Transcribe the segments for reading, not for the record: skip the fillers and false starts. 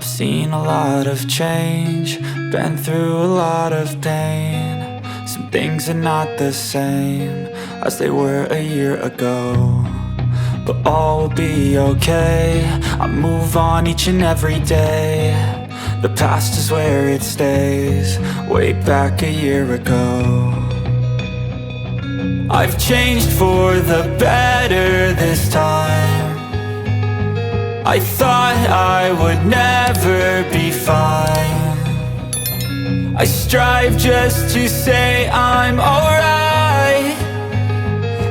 I've seen a lot of change, been through a lot of pain. Some things are not the same as they were a year ago, but all will be okay. I move on each and every day. The past is where it stays, way back a year ago. I've changed for the better this time. I thought I would never be fine. I strive just to say I'm alright,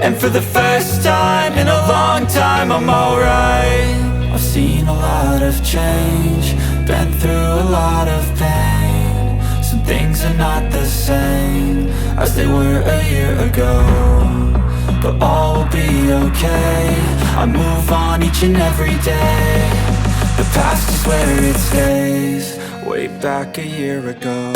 and for the first time in a long time I'm alright. I've seen a lot of change, been through a lot of pain. Some things are not the same as they were a year ago, but all will be okay. I move on each and every day. The past is where it stays, way back a year ago.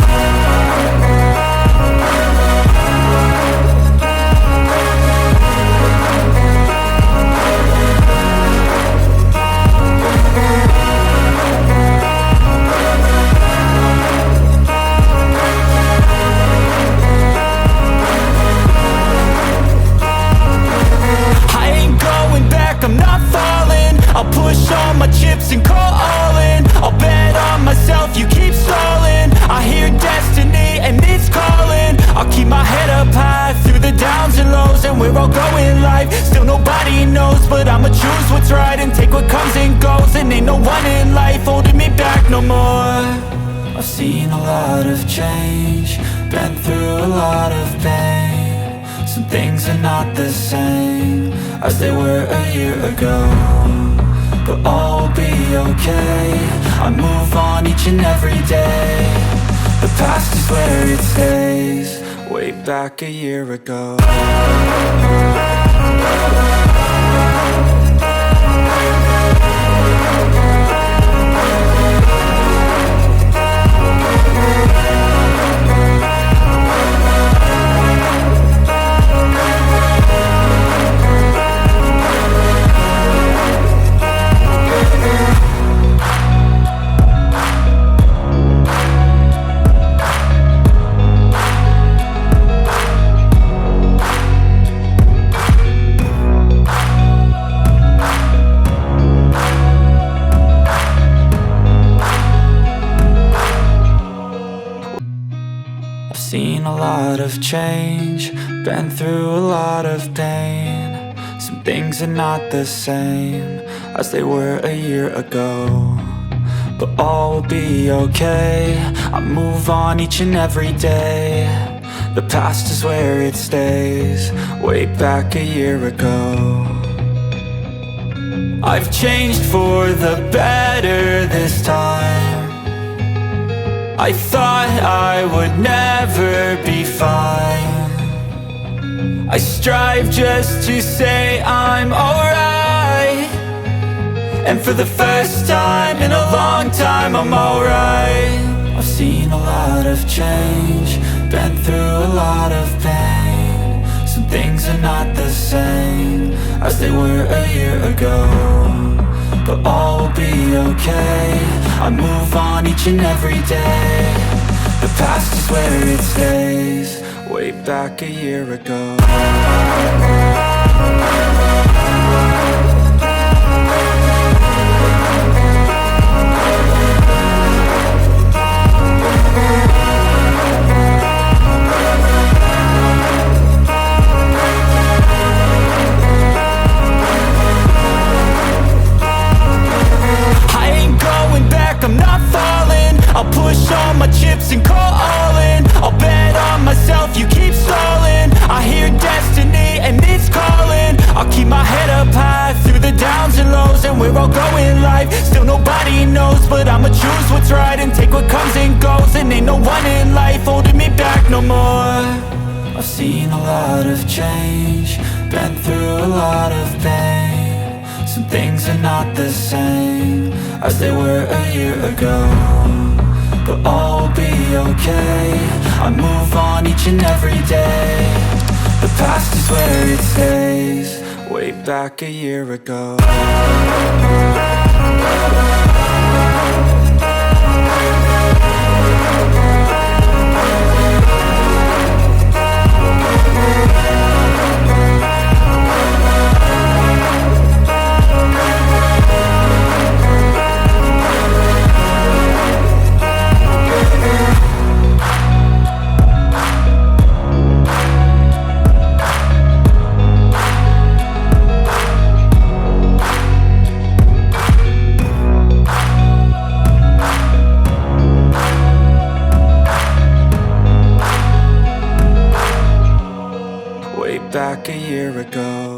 I'm not falling, I'll push all my chips and call all in. I'll bet on myself, you keep stalling. I hear destiny and it's calling. I'll keep my head up high through the downs and lows, and we're all going life. Still nobody knows, but I'ma choose what's right and take what comes and goes. And ain't no one in life holding me back no more. I've seen a lot of change, been through a lot of pain. Some things are not the same as they were a year ago, but all will be okay. I move on each and every day. The past is where it stays, way back a year ago. Seen a lot of change, been through a lot of pain. Some things are not the same as they were a year ago, but all will be okay. I move on each and every day. The past is where it stays, way back a year ago. I've changed for the better this time. I thought I would never be fine. I strive just to say I'm alright, and for the first time in a long time I'm alright. I've seen a lot of change, been through a lot of pain. Some things are not the same as they were a year ago, but all will be okay. I move on each and every day. The past is where it stays, way back a year ago. I'm not falling, I'll push all my chips and call all in. I'll bet on myself, you keep stalling. I hear destiny and it's calling. I'll keep my head up high through the downs and lows, and we're all going life. Still nobody knows, but I'ma choose what's right and take what comes and goes. And ain't no one in life holding me back no more. I've seen a lot of change, been through a lot of pain. Some things are not the same as they were a year ago, but all will be okay. I move on each and every day. The past is where it stays, way back a year ago. back a year ago.